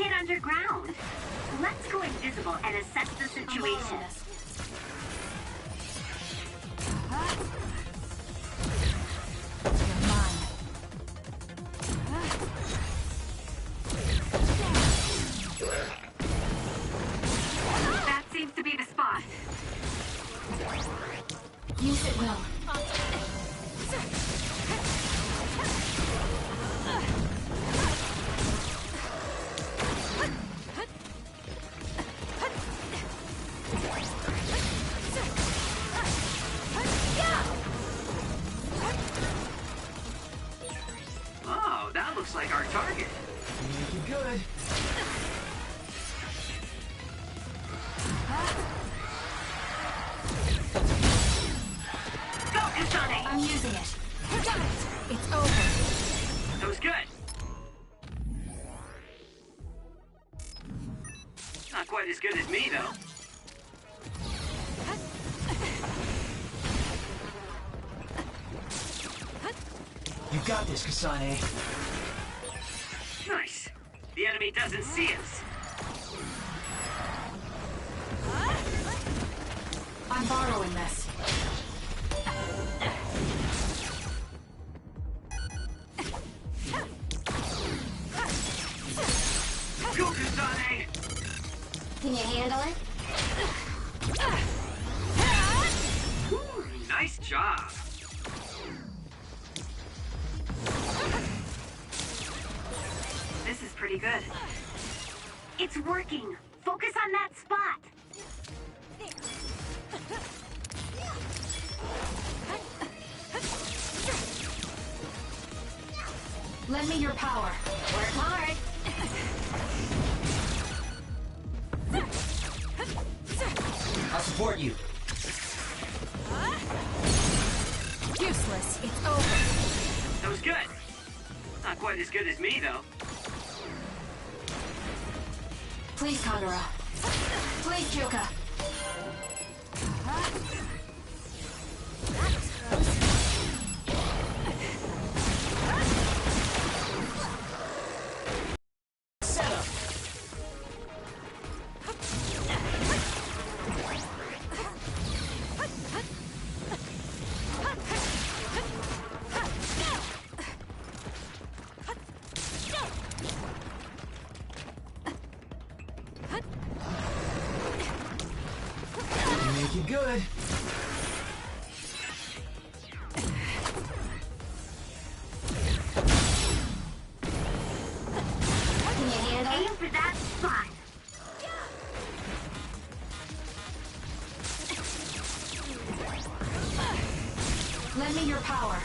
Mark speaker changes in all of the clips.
Speaker 1: get underground. Let's go invisible and assess the situation. That seems to be the spot.
Speaker 2: Use it well.
Speaker 3: Oh, that looks like our target.
Speaker 4: Make it good.
Speaker 1: Focus on it.
Speaker 2: I'm using it. Got it. It's over.
Speaker 3: That was good. Not quite as good as me, though.
Speaker 4: You got this, Kasane.
Speaker 3: Nice. The enemy doesn't see us.
Speaker 2: I'm borrowing this.
Speaker 3: Go, Kasane!
Speaker 2: Can you handle it?
Speaker 3: Nice job.
Speaker 1: This is pretty good. It's working. Focus on that spot.
Speaker 2: Lend me your power. Work hard.
Speaker 4: I'll support you.
Speaker 2: Useless. It's over.
Speaker 3: That was good. Not quite as good as me, though.
Speaker 2: Please, Kagura. Please, Kyoka. That was close.
Speaker 4: Set up. Make it good.
Speaker 2: Can you handle
Speaker 1: Aim
Speaker 2: it?
Speaker 1: for that spot.
Speaker 2: Lend me your power.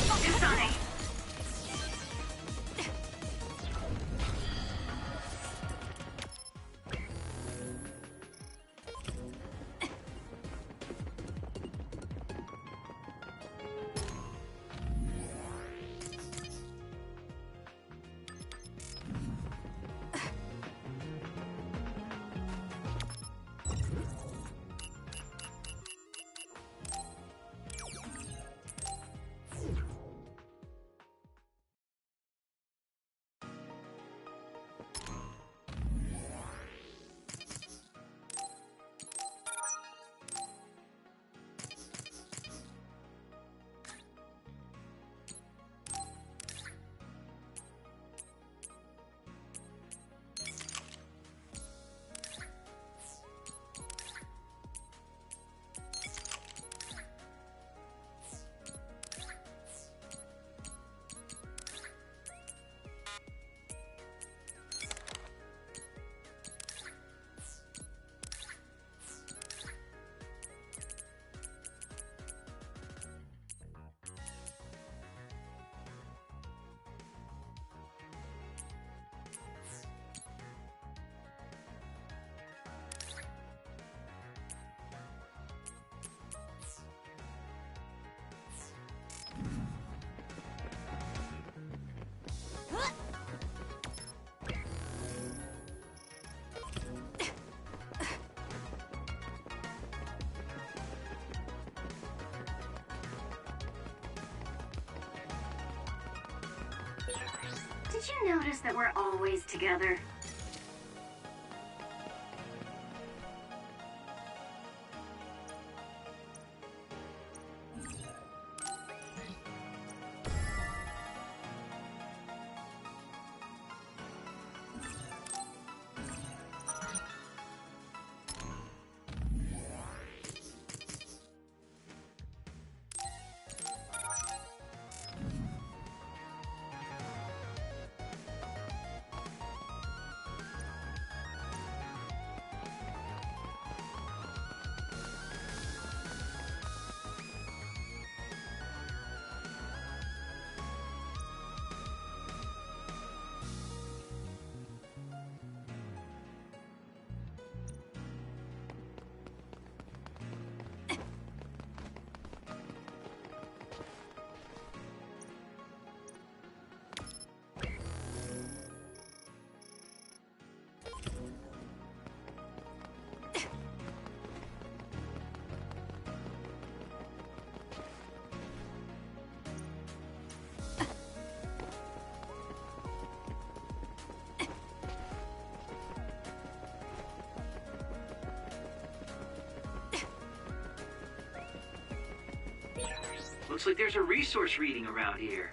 Speaker 1: Focus on it. Did you notice that we're always together?
Speaker 3: Looks like there's a resource reading around here.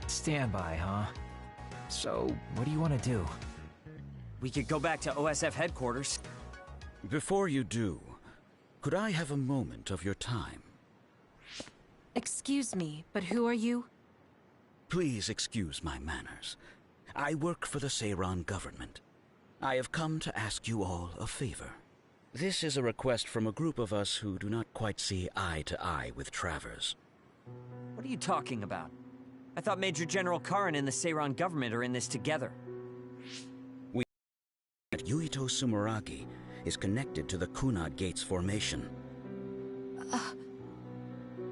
Speaker 5: Standby, huh? So, what do you want to do?
Speaker 6: We could go back to OSF headquarters.
Speaker 7: Before you do, could I have a moment of your time?
Speaker 2: Excuse me, but who are you?
Speaker 7: Please excuse my manners. I work for the Seiran government. I have come to ask you all a favor. This is a request from a group of us who do not quite see eye to eye with Travers.
Speaker 6: What are you talking about? I thought Major General Karin and the Seiran government are in this together.
Speaker 7: Yuito Sumeragi is connected to the Kunad Gate's formation.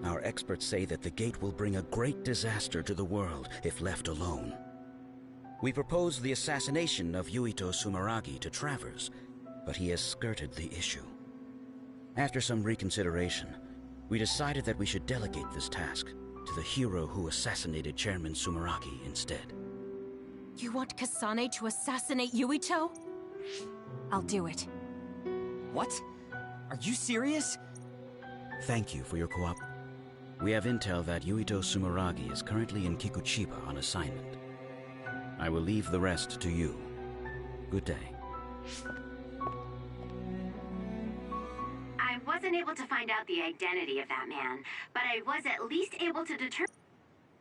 Speaker 7: Our experts say that the gate will bring a great disaster to the world if left alone. We proposed the assassination of Yuito Sumeragi to Travers, but he has skirted the issue. After some reconsideration, we decided that we should delegate this task to the hero who assassinated Chairman Sumeragi instead.
Speaker 2: You want Kasane to assassinate Yuito? I'll do it.
Speaker 6: What? Are you serious?
Speaker 7: Thank you for your cooperation. We have intel that Yuito Sumeragi is currently in Kikuchiba on assignment. I will leave the rest to you. Good day.
Speaker 1: I wasn't able to find out the identity of that man, but I was at least able to determine...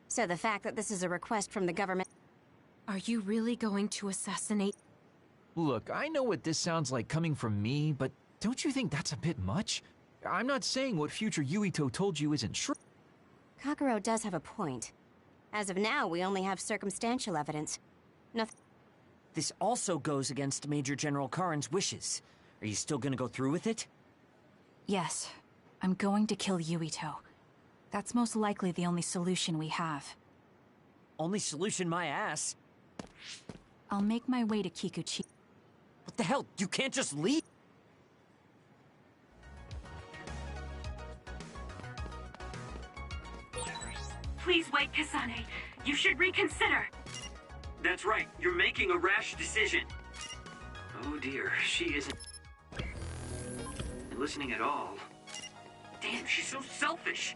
Speaker 8: So the fact that this is a request from the government...
Speaker 2: Are you really going to assassinate?
Speaker 5: Look, I know what this sounds like coming from me, but don't you think that's a bit much? I'm not saying what future Yuito told you isn't true.
Speaker 8: Kakuro does have a point. As of now, we only have circumstantial evidence. Nothing...
Speaker 6: This also goes against Major General Karin's wishes. Are you still gonna go through with it?
Speaker 9: Yes. I'm going to kill Yuito. That's most likely the only solution we have.
Speaker 6: Only solution, my ass.
Speaker 9: I'll make my way to Kikuchi.
Speaker 6: What the hell? You can't just leave?
Speaker 1: Please wait, Kasane. You should reconsider.
Speaker 3: That's right, you're making a rash decision. Oh dear, she isn't listening at all. Damn, she's so selfish.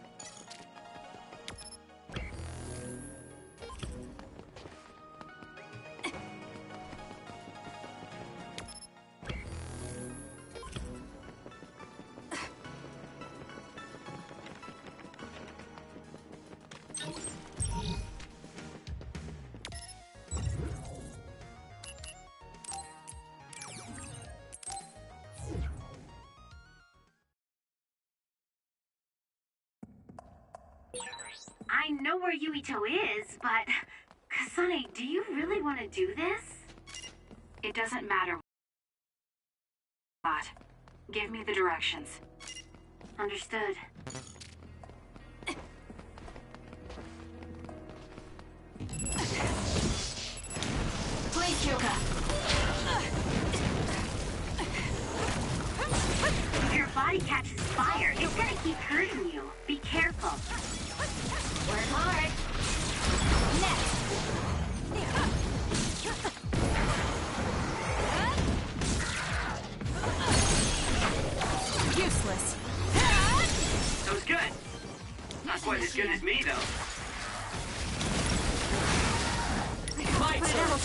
Speaker 1: I know where Yuito is, but... Kasane, do you really want to do this? It doesn't matter. Give me the directions. Understood.
Speaker 2: Kyoka.
Speaker 1: If your body catches fire, it's gonna keep hurting you. Be careful.
Speaker 2: Work hard. Next. Useless.
Speaker 3: That was good. Not quite as good as me, though.
Speaker 4: My turn.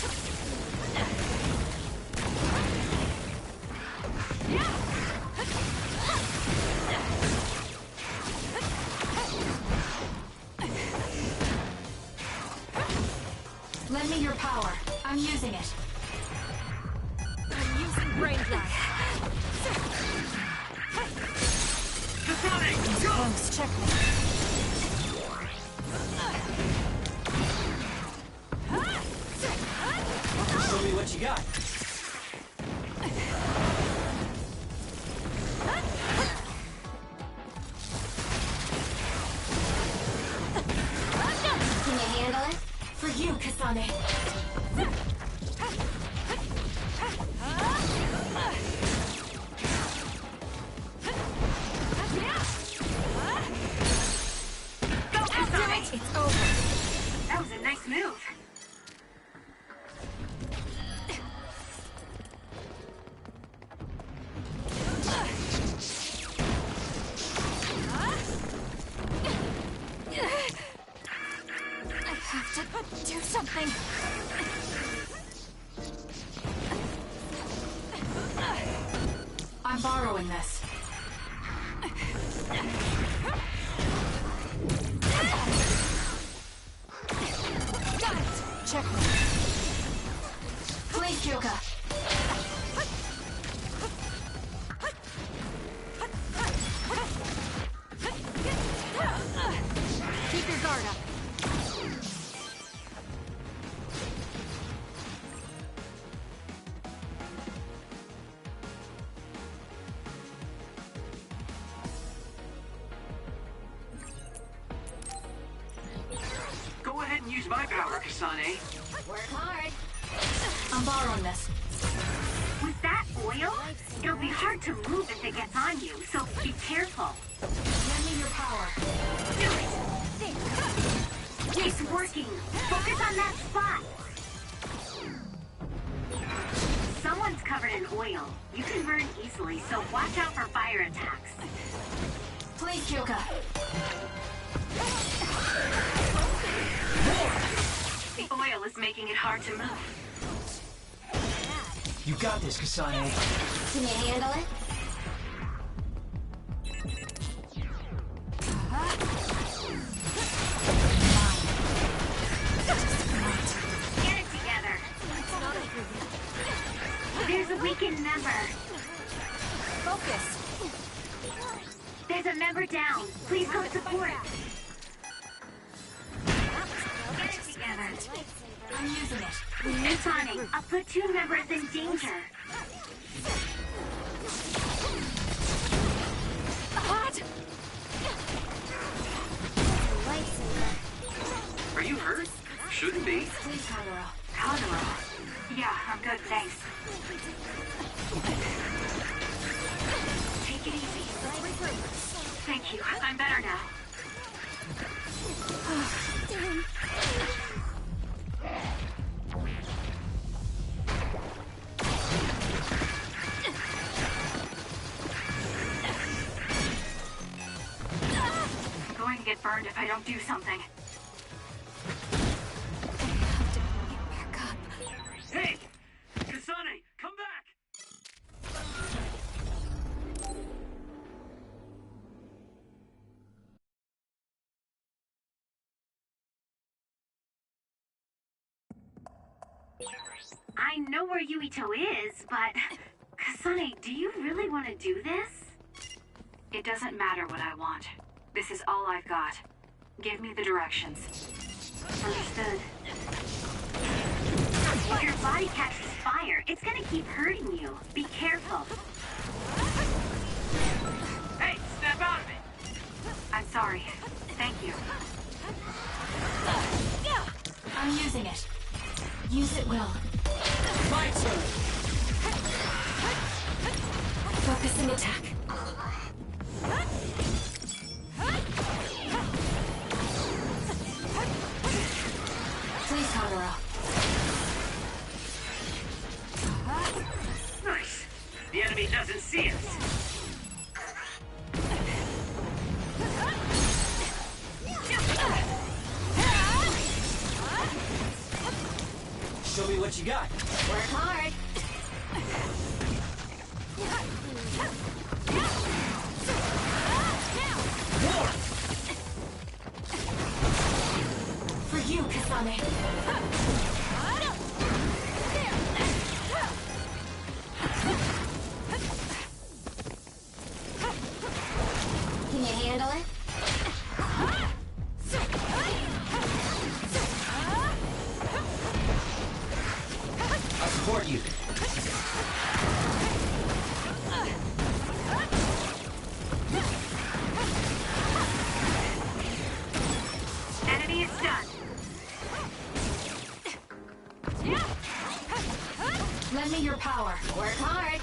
Speaker 9: Lend me your power. I'm using it. I'm using brain blast.
Speaker 3: Kasane, go!
Speaker 9: Close, check me.
Speaker 4: Show me what you got.
Speaker 8: Can you handle it?
Speaker 2: For you, Kasane.
Speaker 1: Go, Kasane!
Speaker 2: It's over.
Speaker 1: That was a nice move.
Speaker 9: I have to do something. I'm borrowing this. Got it. Check me. Please, Kyoka. Keep your guard up.
Speaker 3: Go ahead and use my power, Kasane.
Speaker 8: Work hard.
Speaker 9: I'm borrowing this.
Speaker 1: With that oil, it'll be hard to move if it gets on you, so be careful.
Speaker 9: Lend me your power.
Speaker 1: Do it! It's working. Focus on that spot. Someone's covered in oil. You can burn easily, so watch out for fire attacks.
Speaker 9: Please, Kyoka.
Speaker 1: The oil is making it hard to move.
Speaker 4: You got this, Kasane.
Speaker 8: Can you handle it?
Speaker 1: Get it together. There's a weakened member.
Speaker 2: Focus.
Speaker 1: There's a member down. Please go support. Get it together.
Speaker 9: I'm using it.
Speaker 1: Kasane, a platoon member is in danger.
Speaker 2: What?
Speaker 8: Lifesaver.
Speaker 3: Are you hurt? Shouldn't be.
Speaker 9: Please, Kagura.
Speaker 1: Kagura. Yeah, I'm good, thanks. Take it easy. Thank you. I'm better now. I'm going to get burned if I don't do something.
Speaker 2: Back up.
Speaker 3: Hey! Kasane, come back!
Speaker 1: I know where Yuito is, but... Kasane, do you really want to do this? It doesn't matter what I want. This is all I've got. Give me the directions. Understood. If your body catches fire, it's gonna keep hurting you. Be careful.
Speaker 3: Hey, snap out of it!
Speaker 1: I'm sorry. Thank you.
Speaker 9: I'm using it. Use it well.
Speaker 4: what you got.
Speaker 8: Work hard.
Speaker 4: War!
Speaker 2: For you, Kasane.
Speaker 8: Can you handle it?
Speaker 4: I'll support you.
Speaker 1: Enemy is done.
Speaker 2: Lend me your power.
Speaker 8: Work hard.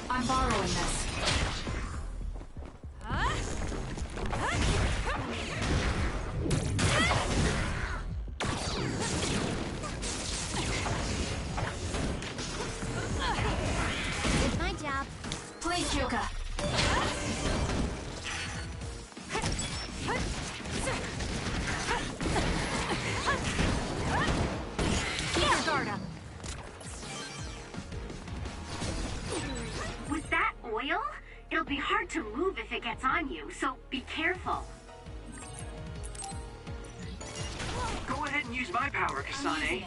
Speaker 2: I'm borrowing this.
Speaker 8: My job.
Speaker 2: Please, Yuka. Keep your guard up.
Speaker 1: Was that oil? It'll be hard to move if it gets on you, so be careful.
Speaker 3: Go ahead and use my power, Kasane.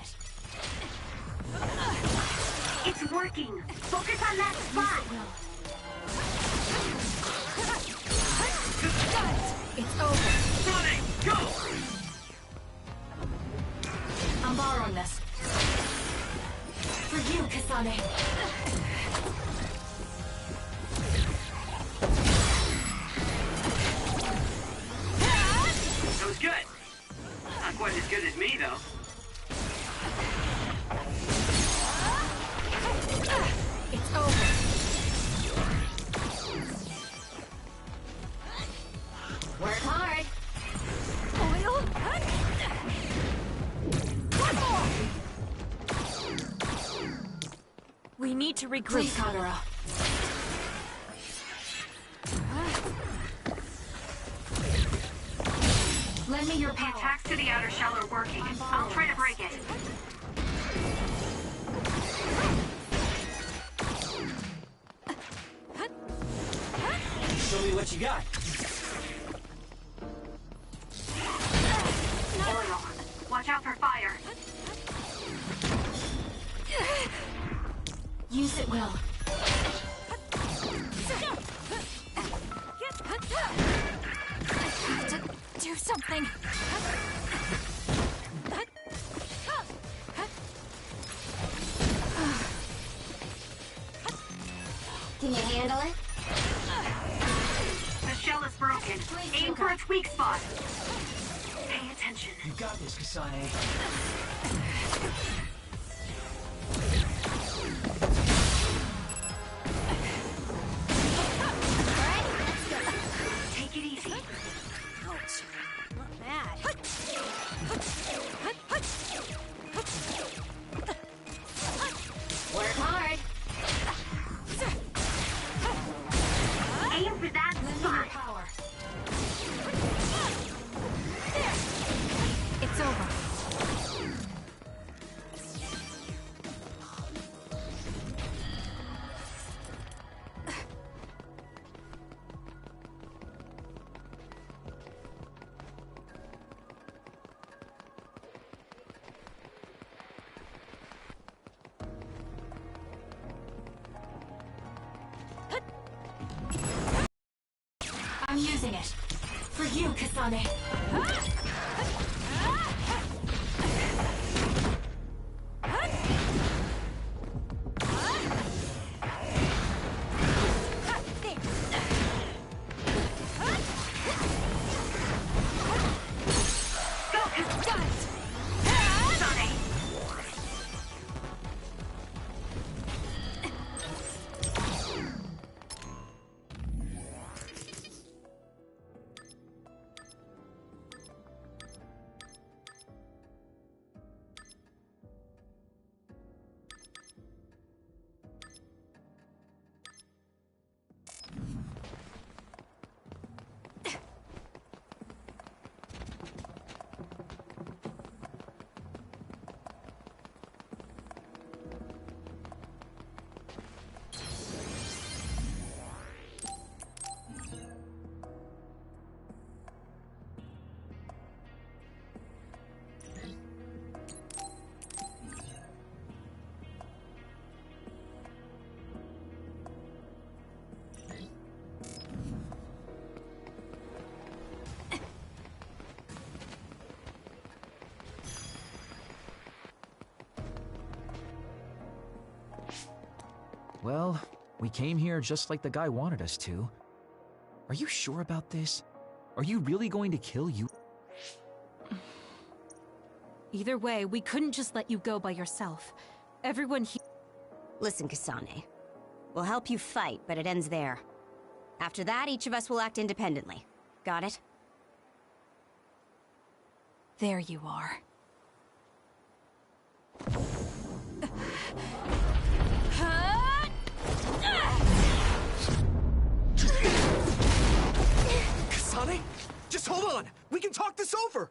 Speaker 1: It's working. Focus on that spot.
Speaker 2: It's over.
Speaker 3: Sonic, go!
Speaker 2: I'm borrowing this. For you, Kasane.
Speaker 3: That was good. Not quite as good as me, though.
Speaker 2: It's over.
Speaker 8: Work hard.
Speaker 2: Oil? We need to regroup. Please, Kagura. Lend me your
Speaker 1: The
Speaker 2: power.
Speaker 1: attacks to the outer shell are working. I'll try to break it.
Speaker 4: Show me what you got.
Speaker 1: Oil. Watch out for fire.
Speaker 2: Use it well. I have to do something.
Speaker 8: Can you handle it?
Speaker 1: The shell is broken. Aim for its weak spot. Pay attention.
Speaker 4: You got this, Kasane.
Speaker 1: Take it easy.
Speaker 8: Ouch. Not bad. Work hard.
Speaker 1: Aim for that spot.
Speaker 2: Power. It's over. I'm using it. For you, Kasane.
Speaker 5: Well, we came here just like the guy wanted us to. Are you sure about this? Are you really going to kill you?
Speaker 2: Either way, we couldn't just let you go by yourself. Everyone here...
Speaker 8: Listen, Kasane. We'll help you fight, but it ends there. After that, each of us will act independently. Got it?
Speaker 9: There you are.
Speaker 10: Kasane? Just hold on! We can talk this over!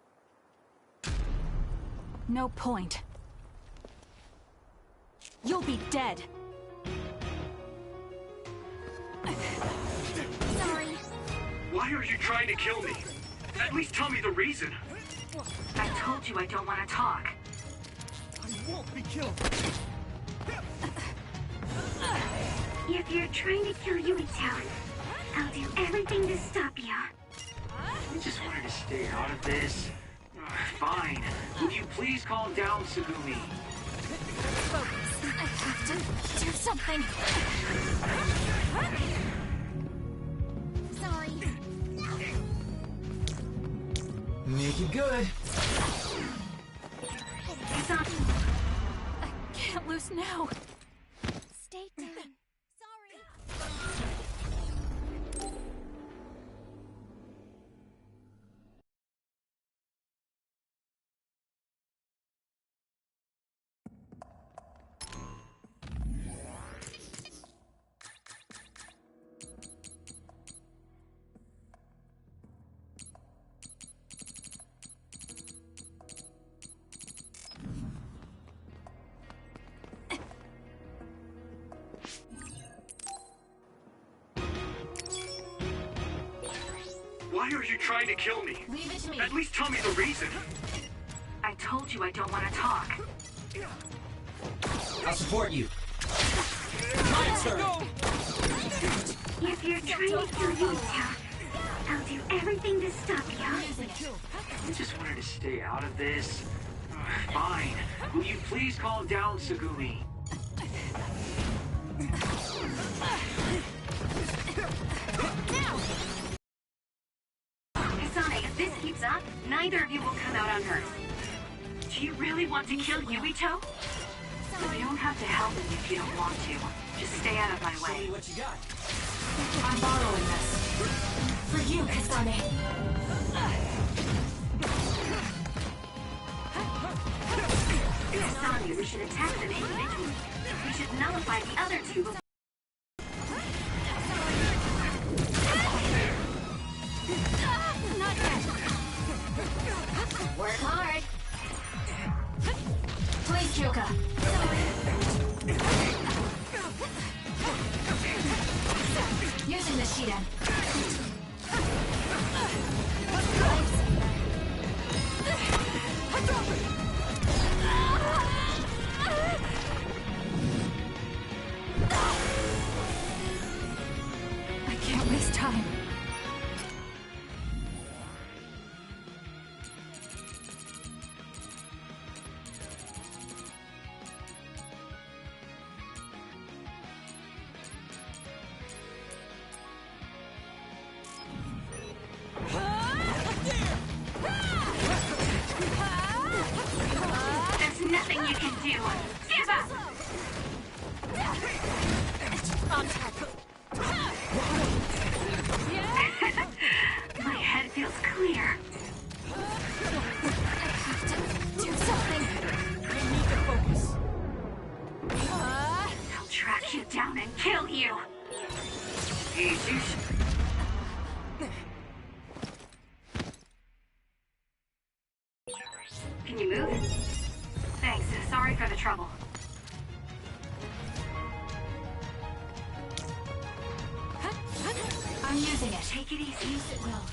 Speaker 9: No point.
Speaker 2: You'll be dead.
Speaker 8: Sorry.
Speaker 3: Why are you trying to kill me? At least tell me the reason.
Speaker 1: I told you I don't want to talk.
Speaker 10: I won't be killed!
Speaker 1: If you're trying to kill Yuito, I'll do everything to stop you.
Speaker 3: I just wanted to stay out of this. Fine. Would you please calm down, Sugumi?
Speaker 9: I have to do something.
Speaker 8: Sorry.
Speaker 4: Make it good.
Speaker 9: I can't lose now.
Speaker 8: Stay down. Sorry.
Speaker 3: Why are you trying to kill me?
Speaker 2: Leave it to me.
Speaker 3: At least tell me the reason.
Speaker 1: I told you I don't want to talk.
Speaker 4: I'll support you.
Speaker 1: If you're trying to kill Yuito, I'll do everything to stop you.
Speaker 3: I just wanted to stay out of this. Fine. Will you please calm down, Sugumi?
Speaker 1: Kasane, if this keeps up, neither of you will come out unhurt. Do you really want to kill Yuito? You don't have to help him if you don't want to. Just stay out of my
Speaker 4: Show me
Speaker 1: way.
Speaker 4: what you got.
Speaker 2: I'm borrowing this. For you, Kasane.
Speaker 1: Kasane, we should attack them individually. We should nullify the other two before...
Speaker 2: Not yet. Work hard. Please, Kyoka. Using the Shiden.
Speaker 9: I can't waste time.
Speaker 1: There's nothing you can do. Give up! My head feels clear.
Speaker 9: Do something.
Speaker 1: I'll track you down and kill you. Can you move? Thanks. Sorry for the trouble.
Speaker 2: I'm using it.
Speaker 1: Take it easy.
Speaker 2: Use it well.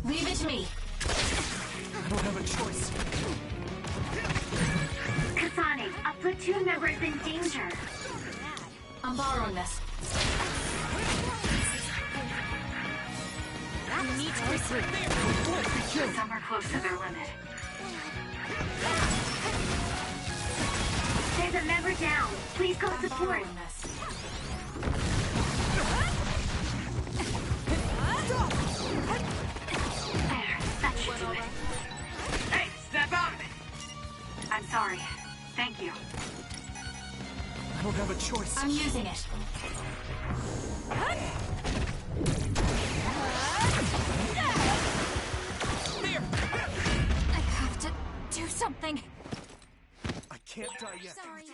Speaker 2: Leave it to me.
Speaker 10: I don't have a choice.
Speaker 1: Kasane, a platoon member is in danger.
Speaker 2: I'm borrowing this.
Speaker 1: Some are close to their limit. There's a member down. Please call support. There, that should do it.
Speaker 3: Hey, snap out of it!
Speaker 1: I'm sorry. Thank you.
Speaker 10: I don't have a choice.
Speaker 9: I'm using it. I have to do something.
Speaker 10: I can't die yet.
Speaker 9: Sorry.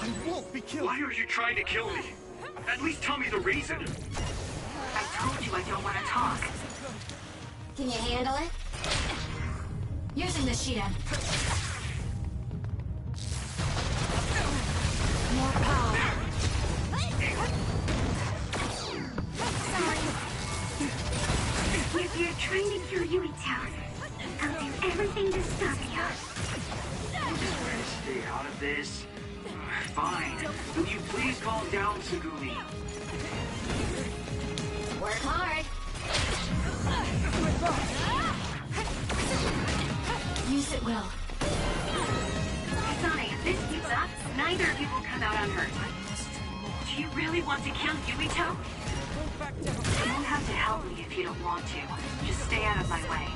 Speaker 10: I won't be killed.
Speaker 3: Why are you trying to kill me? At least tell me the reason.
Speaker 1: I told you I don't want to talk.
Speaker 8: Can you handle it?
Speaker 9: Using the sheet end. More power.
Speaker 1: If you're trying to kill Yuito, I'll do everything to stop you.
Speaker 3: I'm just trying to stay out of this. Fine. Would you please calm down, Tsugumi?
Speaker 8: Work hard.
Speaker 9: Use it will.
Speaker 1: Sonny, if this keeps up, neither of you will come out unhurt. Do you really want to kill Yuito? You don't have to help me if you don't want to. Just stay out of my way.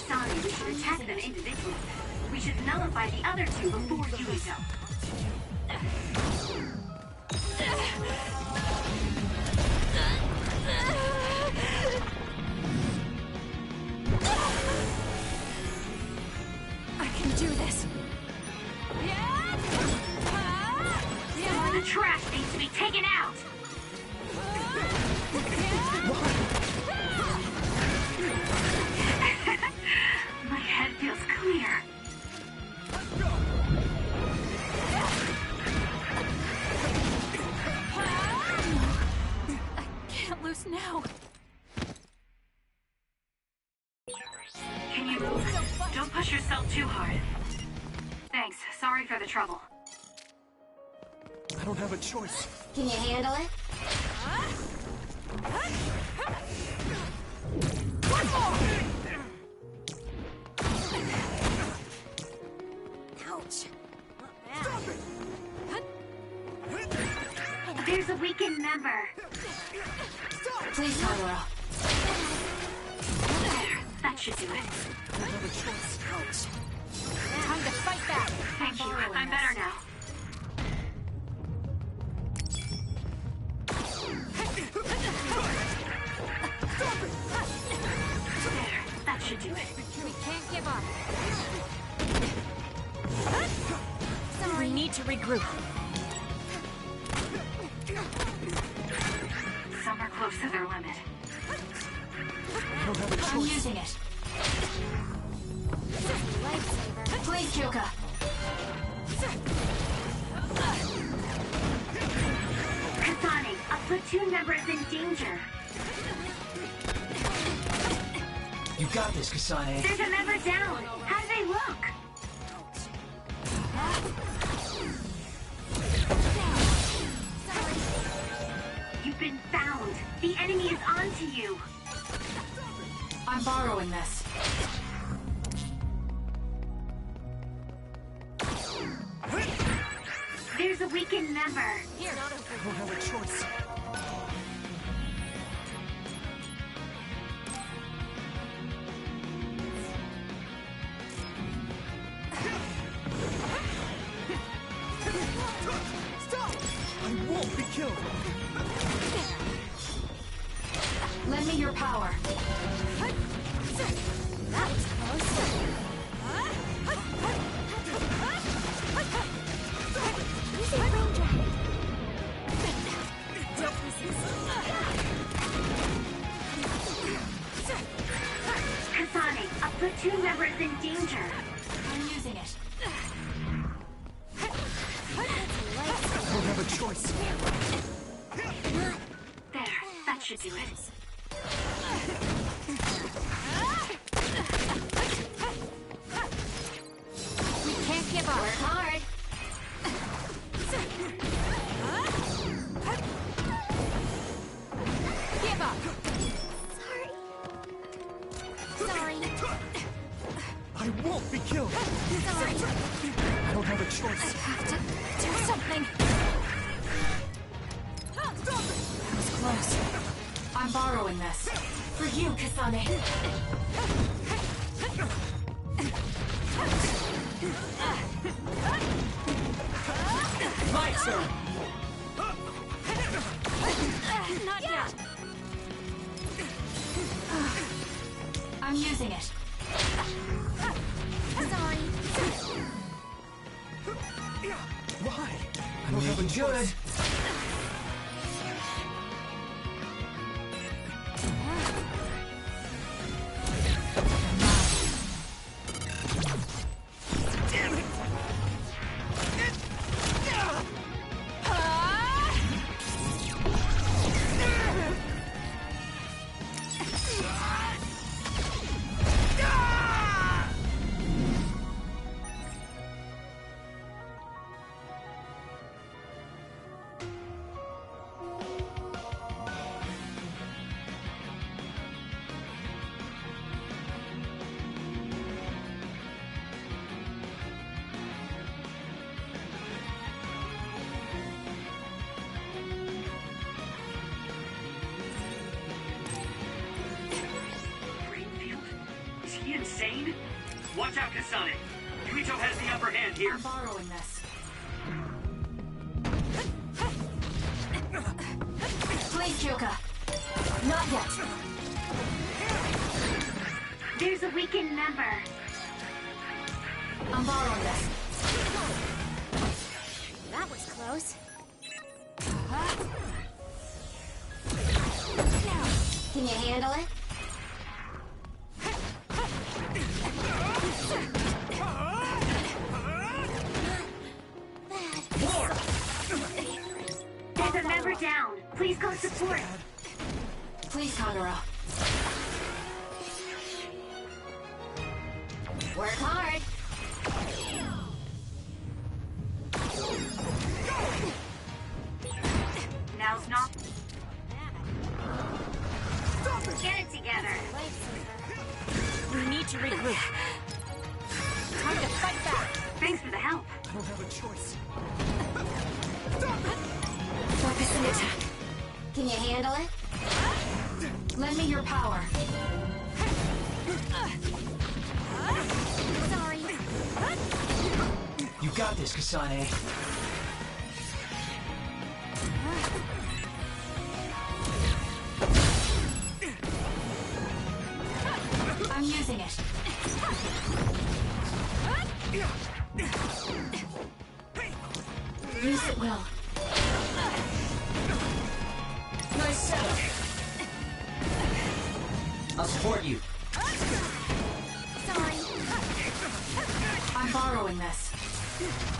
Speaker 1: Sonny, we should attack them individually. We should nullify the other two before Yuito.
Speaker 9: I can do this.
Speaker 1: Some of the trash needs to be taken out! My head feels clear.
Speaker 9: I can't lose now.
Speaker 1: Can you move? Don't push yourself too hard. Thanks. Sorry for the trouble.
Speaker 10: I don't have a choice.
Speaker 8: Can you handle it? Ouch.
Speaker 1: There's a weakened member.
Speaker 9: Please, Haguro.
Speaker 1: There. That should do it.
Speaker 8: Ouch.
Speaker 9: Time to fight back.
Speaker 1: Thank you. I'm better now. There. That should do it.
Speaker 9: We can't give up. We need to regroup.
Speaker 1: Some are close to their limit.
Speaker 10: I don't have a
Speaker 9: I'm
Speaker 10: choice.
Speaker 9: using it.
Speaker 8: Lifesaver.
Speaker 9: Please, Kyoka.
Speaker 1: Kasane, a platoon member is in danger.
Speaker 4: You got this, Kasane.
Speaker 1: There's a member down. How do they look? You've been found. The enemy is onto you.
Speaker 9: I'm borrowing this.
Speaker 1: There's a weakened member.
Speaker 10: I don't have a choice. Stop! I won't be killed.
Speaker 9: Lend me your power.
Speaker 8: That was close. Easy, Ranger.
Speaker 1: Kasane, a platoon member is in danger.
Speaker 9: I'm using it.
Speaker 10: I don't have a choice.
Speaker 1: That should do it.
Speaker 9: We can't give up.
Speaker 1: Work hard.
Speaker 9: Give up.
Speaker 2: Sorry.
Speaker 10: I won't be killed!
Speaker 2: Sorry.
Speaker 10: I don't have a choice.
Speaker 9: Have to do something. That was close. I'm borrowing this.
Speaker 2: For you, Kasane.
Speaker 4: My turn!
Speaker 9: Not yet. I'm using it.
Speaker 2: Sorry.
Speaker 10: Why? I don't have a choice. Damn it!
Speaker 3: Greenfield? Is he insane? Watch out, Kasane. Yuito has the upper hand here.
Speaker 9: I'm borrowing this. Please, Kyoka. Not yet.
Speaker 1: There's a weakened member.
Speaker 9: I'm borrowing this.
Speaker 2: That was close. Can you handle it?
Speaker 1: There's a member down. Please go support.
Speaker 9: Please, Kagura.
Speaker 2: Work hard.
Speaker 1: Now's not. Get it together.
Speaker 2: We need to regroup. Time to fight back.
Speaker 1: Thanks for the help.
Speaker 10: I don't have a choice.
Speaker 9: Focus and attack.
Speaker 2: Can you handle it?
Speaker 9: Lend me your power.
Speaker 2: Sorry.
Speaker 4: You got this, Kasane.
Speaker 9: I'm using it. Use it well.
Speaker 4: Nice setup. I'll support you.
Speaker 2: Sorry.
Speaker 9: I'm borrowing this.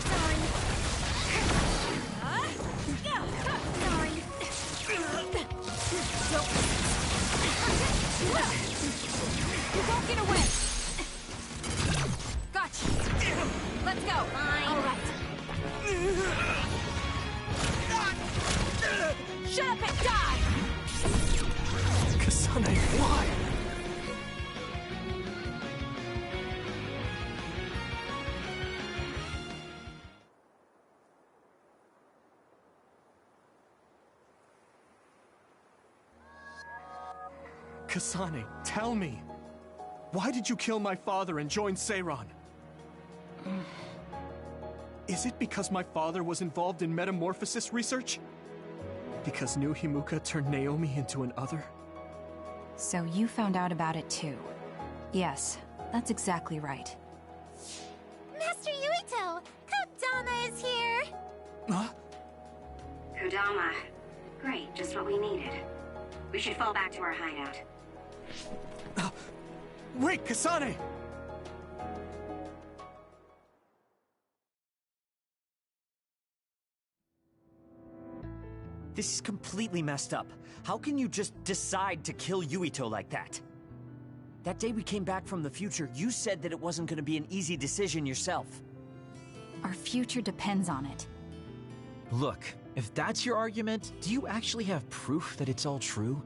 Speaker 2: Sorry. Sorry.
Speaker 9: You won't get away. Gotcha. Let's go.
Speaker 2: Fine.
Speaker 9: All right. Shut up and die.
Speaker 10: Kasane, why? Kasane, tell me. Why did you kill my father and join Seiran? Is it because my father was involved in metamorphosis research? Because New Himuka turned Naomi into an other?
Speaker 9: So you found out about it too. Yes, that's exactly right.
Speaker 2: Master Yuito! Kodama is here!
Speaker 10: Huh?
Speaker 1: Kodama. Great, just what we needed. We should fall back to our hideout.
Speaker 10: Wait, Kasane!
Speaker 6: This is completely messed up. How can you just decide to kill Yuito like that? That day we came back from the future, you said that it wasn't gonna be an easy decision yourself.
Speaker 9: Our future depends on it.
Speaker 5: Look, if that's your argument, do you actually have proof that it's all true?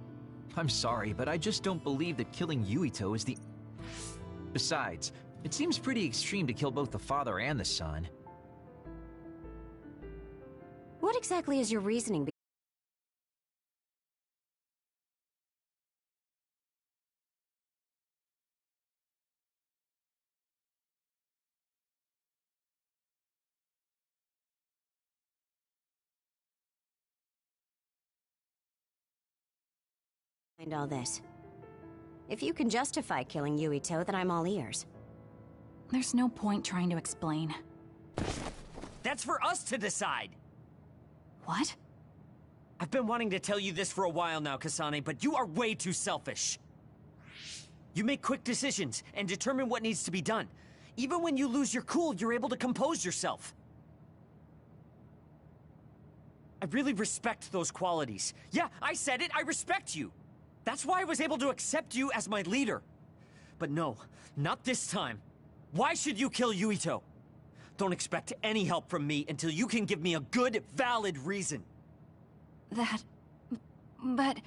Speaker 5: I'm sorry, but I just don't believe that killing Yuito is the... Besides, it seems pretty extreme to kill both the father and the son.
Speaker 8: What exactly is your reasoning? Behind all this? If you can justify killing Yuito, then I'm all ears.
Speaker 9: There's no point trying to explain.
Speaker 6: That's for us to decide!
Speaker 9: What?
Speaker 6: I've been wanting to tell you this for a while now, Kasane, but you are way too selfish. You make quick decisions and determine what needs to be done. Even when you lose your cool, you're able to compose yourself. I really respect those qualities. Yeah, I said it, I respect you. That's why I was able to accept you as my leader. But no, not this time. Why should you kill Yuito? Don't expect any help from me until you can give me a good, valid reason.
Speaker 9: But...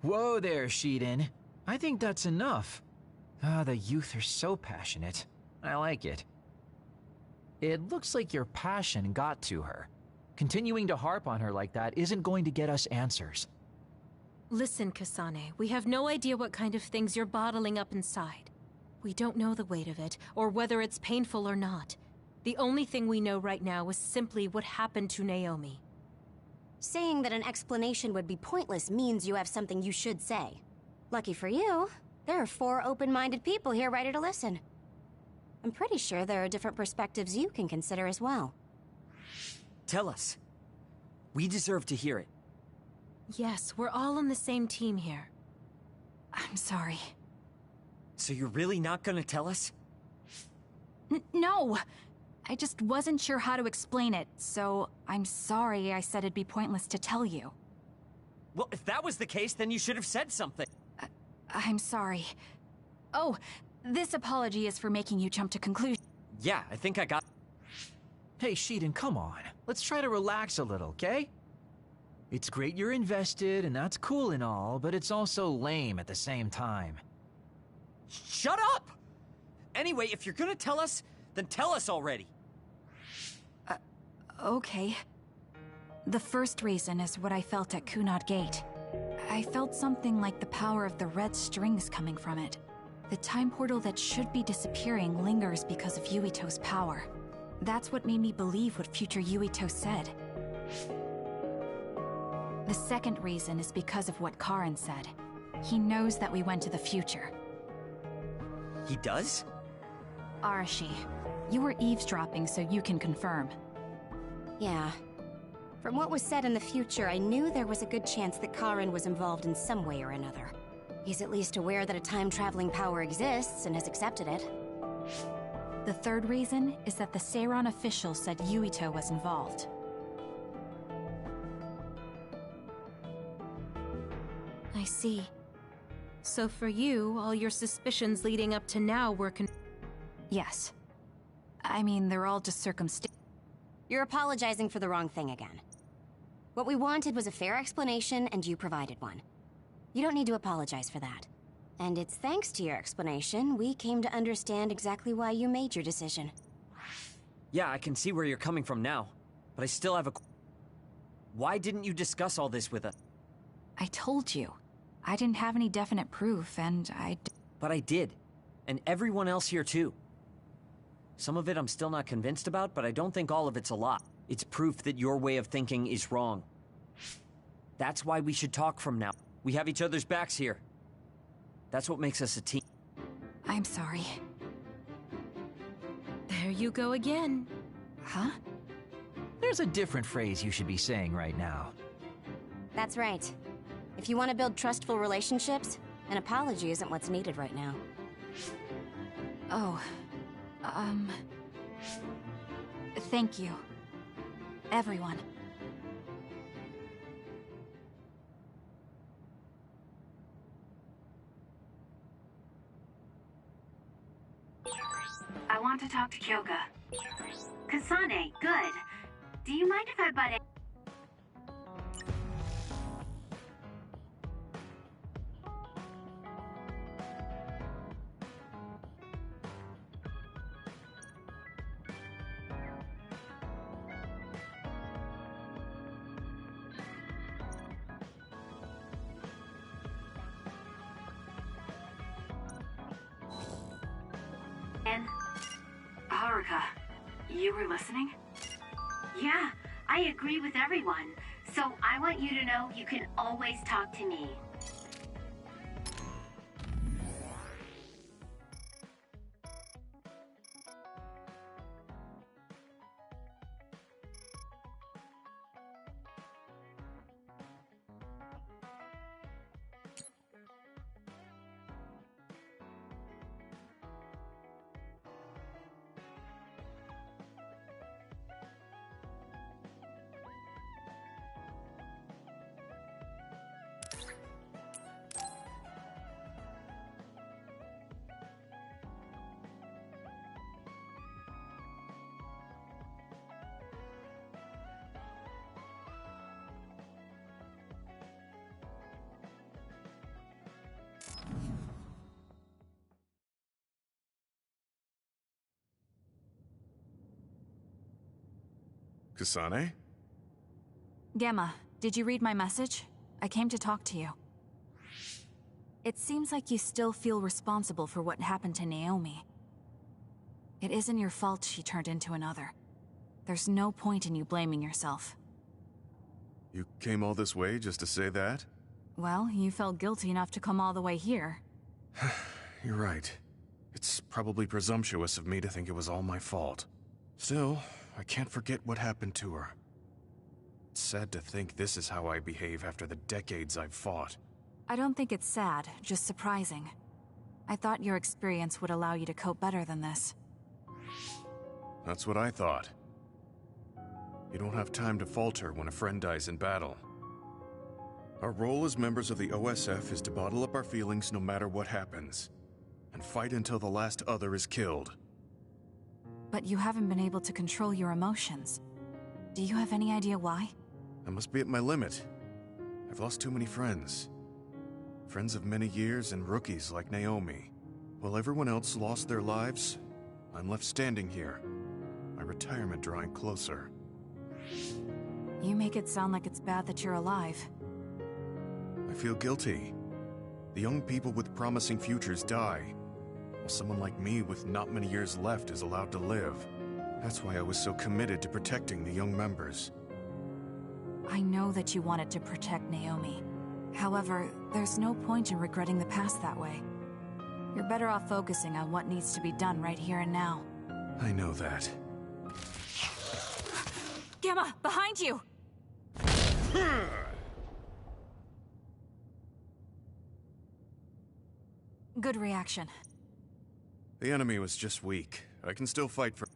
Speaker 5: Whoa there, Shiden. I think that's enough. Ah, the youth are so passionate. I like it. It looks like your passion got to her. Continuing to harp on her like that isn't going to get us answers.
Speaker 2: Listen, Kasane, we have no idea what kind of things you're bottling up inside. We don't know the weight of it, or whether it's painful or not. The only thing we know right now is simply what happened to Naomi.
Speaker 8: Saying that an explanation would be pointless means you have something you should say. Lucky for you, there are 4 open-minded people here ready to listen. I'm pretty sure there are different perspectives you can consider as well.
Speaker 6: Tell us. We deserve to hear it.
Speaker 2: Yes, we're all on the same team here.
Speaker 9: I'm sorry.
Speaker 6: So you're really not gonna tell us?
Speaker 9: No! I just wasn't sure how to explain it, so I'm sorry I said it'd be pointless to tell you.
Speaker 6: Well, if that was the case, then you should have said something.
Speaker 9: I'm sorry. Oh, this apology is for making you jump to conclusions.
Speaker 6: Yeah, I think I got...
Speaker 5: Hey, Shiden, come on. Let's try to relax a little, okay? It's great you're invested, and that's cool and all, but it's also lame at the same time.
Speaker 6: Shut up! Anyway, if you're gonna tell us, then tell us already.
Speaker 9: Okay. The first reason is what I felt at Kunad Gate. I felt something like the power of the red strings coming from it. The time portal that should be disappearing lingers because of Yuito's power. That's what made me believe what future Yuito said. The second reason is because of what Karin said. He knows that we went to the future.
Speaker 6: He does?
Speaker 9: Arashi, you were eavesdropping so you can confirm.
Speaker 8: Yeah. From what was said in the future, I knew there was a good chance that Karin was involved in some way or another. He's at least aware that a time-traveling power exists and has accepted it.
Speaker 9: The third reason is that the Seiran official said Yuito was involved.
Speaker 2: I see. So for you, all your suspicions leading up to now were
Speaker 9: Yes. I mean, they're all just circumstantial.
Speaker 8: You're apologizing for the wrong thing again. What we wanted was a fair explanation, and you provided one. You don't need to apologize for that. And it's thanks to your explanation, we came to understand exactly why you made your decision.
Speaker 6: Yeah, I can see where you're coming from now, but I still have a... Why didn't you discuss all this with us?
Speaker 9: I told you. I didn't have any definite proof, and
Speaker 6: But I did. And everyone else here too. Some of it I'm still not convinced about, but I don't think all of it's a lot. It's proof that your way of thinking is wrong. That's why we should talk from now. We have each other's backs here. That's what makes us a team.
Speaker 9: I'm sorry.
Speaker 2: There you go again.
Speaker 9: Huh?
Speaker 5: There's a different phrase you should be saying right now.
Speaker 8: That's right. If you want to build trustful relationships, an apology isn't what's needed right now.
Speaker 9: Oh. Thank you. Everyone.
Speaker 1: talk to Kyoka. Kasane, good. Do you mind if I butt in? Haruka, you were listening? Yeah, I agree with everyone. So I want you to know you can always talk to me.
Speaker 11: Kasane?
Speaker 9: Gamma, did you read my message? I came to talk to you. It seems like you still feel responsible for what happened to Naomi. It isn't your fault she turned into another. There's no point in you blaming yourself.
Speaker 11: You came all this way just to say that?
Speaker 9: Well, you felt guilty enough to come all the way here.
Speaker 11: You're right. It's probably presumptuous of me to think it was all my fault. Still, I can't forget what happened to her. It's sad to think this is how I behave after the decades I've fought.
Speaker 9: I don't think it's sad, just surprising. I thought your experience would allow you to cope better than this.
Speaker 11: That's what I thought. You don't have time to falter when a friend dies in battle. Our role as members of the OSF is to bottle up our feelings no matter what happens, and fight until the last other is killed.
Speaker 9: But you haven't been able to control your emotions. Do you have any idea why?
Speaker 11: I must be at my limit. I've lost too many friends. Friends of many years and rookies like Naomi. While everyone else lost their lives, I'm left standing here, my retirement drawing closer.
Speaker 9: You make it sound like it's bad that you're alive.
Speaker 11: I feel guilty. The young people with promising futures die, while someone like me with not many years left is allowed to live. That's why I was so committed to protecting the young members.
Speaker 9: I know that you wanted to protect Naomi. However, there's no point in regretting the past that way. You're better off focusing on what needs to be done right here and now.
Speaker 11: I know that.
Speaker 9: Gamma, behind you! Good reaction.
Speaker 11: The enemy was just weak. I can still fight for...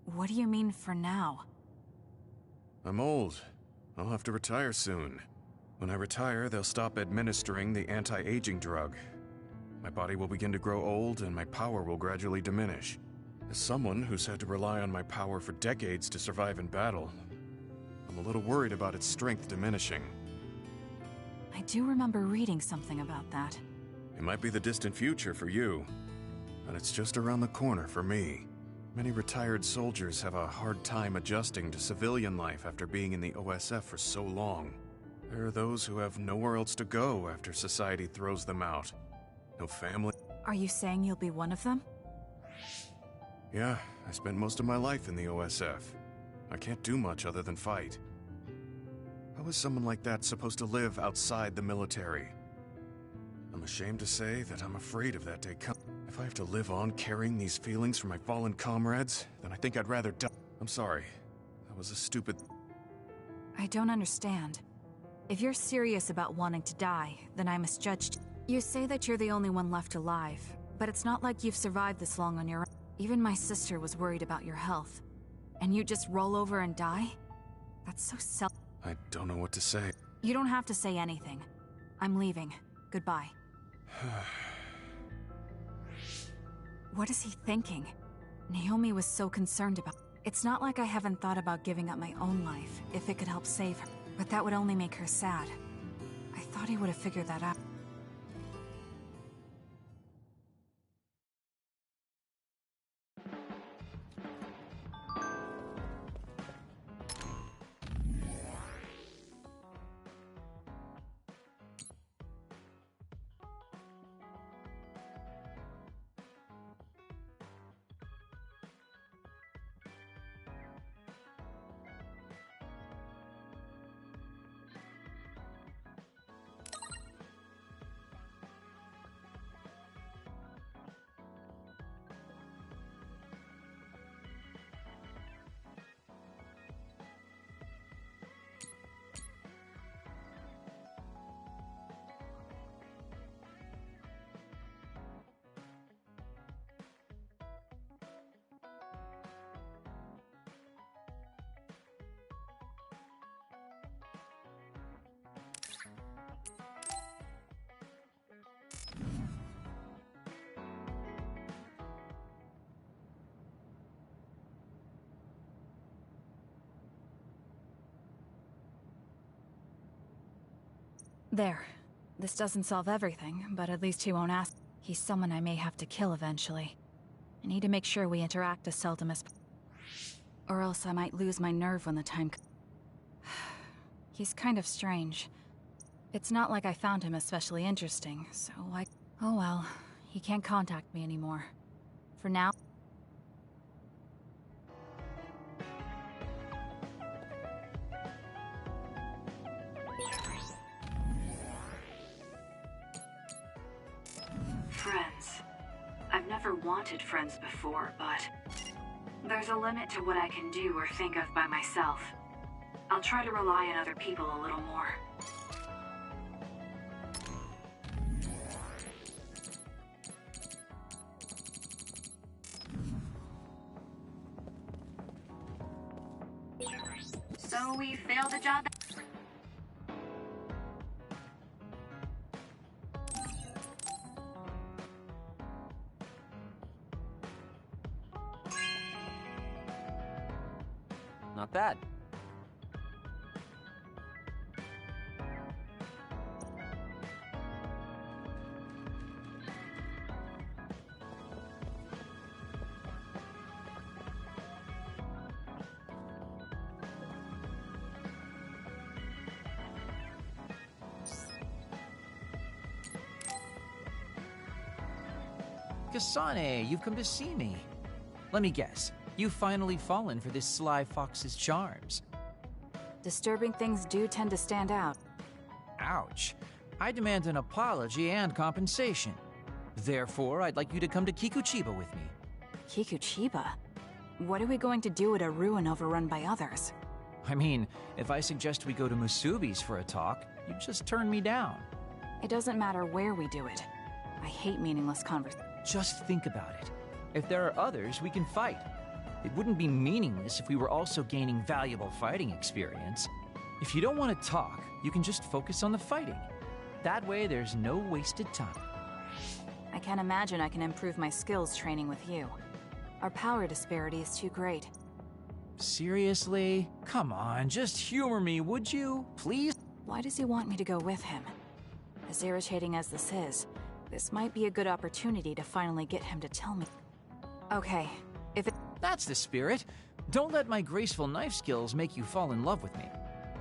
Speaker 9: What do you mean for now?
Speaker 11: I'm old. I'll have to retire soon. When I retire, they'll stop administering the anti-aging drug. My body will begin to grow old and my power will gradually diminish. As someone who's had to rely on my power for decades to survive in battle, I'm a little worried about its strength diminishing.
Speaker 9: I do remember reading something about that.
Speaker 11: It might be the distant future for you, but it's just around the corner for me. Many retired soldiers have a hard time adjusting to civilian life after being in the OSF for so long. There are those who have nowhere else to go after society throws them out. No family.
Speaker 9: Are you saying you'll be one of them?
Speaker 11: Yeah, I spent most of my life in the OSF. I can't do much other than fight. How is someone like that supposed to live outside the military? I'm ashamed to say that I'm afraid of that day coming. If I have to live on carrying these feelings for my fallen comrades, then I think I'd rather die. I'm sorry. That was a stupid...
Speaker 9: I don't understand. If you're serious about wanting to die, then I misjudged. You say that you're the only one left alive, but it's not like you've survived this long on your own. Even my sister was worried about your health. And you just roll over and die? That's so
Speaker 11: I don't know what to say.
Speaker 9: You don't have to say anything. I'm leaving. Goodbye. What is he thinking? Naomi was so concerned about... It's not like I haven't thought about giving up my own life, if it could help save her. But that would only make her sad. I thought he would have figured that out. There. This doesn't solve everything, but at least he won't ask. He's someone I may have to kill eventually. I need to make sure we interact as seldom as... Or else I might lose my nerve when the time comes. He's kind of strange. It's not like I found him especially interesting, so I... Oh well, he can't contact me anymore. For now...
Speaker 1: Friends. I've never wanted friends before, but there's a limit to what I can do or think of by myself. I'll try to rely on other people a little more. So we failed the job.
Speaker 6: Not bad.
Speaker 5: Kasane, you've come to see me. Let me guess. You've finally fallen for this sly fox's charms.
Speaker 9: Disturbing things do tend to stand out.
Speaker 5: Ouch. I demand an apology and compensation. Therefore, I'd like you to come to Kikuchiba with me.
Speaker 9: Kikuchiba? What are we going to do at a ruin overrun by others?
Speaker 5: I mean, if I suggest we go to Musubi's for a talk, you just turn me down.
Speaker 9: It doesn't matter where we do it. I hate meaningless conversations.
Speaker 5: Just think about it. If there are others, we can fight. It wouldn't be meaningless if we were also gaining valuable fighting experience. If you don't want to talk, you can just focus on the fighting. That way, there's no wasted time.
Speaker 9: I can't imagine I can improve my skills training with you. Our power disparity is too great.
Speaker 5: Seriously? Come on, just humor me, would you? Please?
Speaker 9: Why does he want me to go with him? As irritating as this is, this might be a good opportunity to finally get him to tell me. Okay, if it...
Speaker 5: That's the spirit. Don't let my graceful knife skills make you fall in love with me.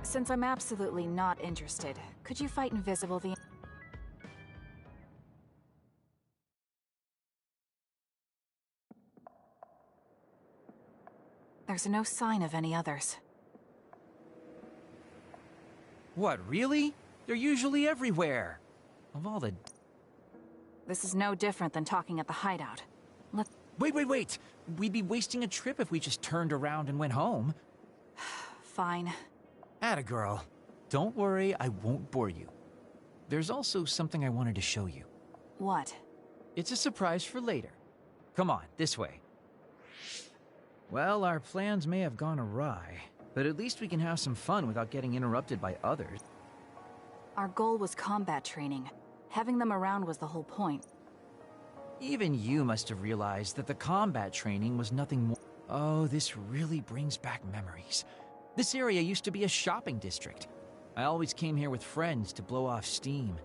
Speaker 9: Since I'm absolutely not interested, could you fight invisible the... There's no sign of any others.
Speaker 5: What, really? They're usually everywhere. Of all the...
Speaker 9: This is no different than talking at the hideout.
Speaker 5: Wait! We'd be wasting a trip if we just turned around and went home.
Speaker 9: Fine.
Speaker 5: Atta girl. Don't worry, I won't bore you. There's also something I wanted to show you.
Speaker 9: What?
Speaker 5: It's a surprise for later. Come on, this way. Well, our plans may have gone awry, but at least we can have some fun without getting interrupted by others.
Speaker 9: Our goal was combat training. Having them around was the whole point.
Speaker 5: Even you must have realized that the combat training was nothing more. Oh, this really brings back memories. This area used to be a shopping district. I always came here with friends to blow off steam.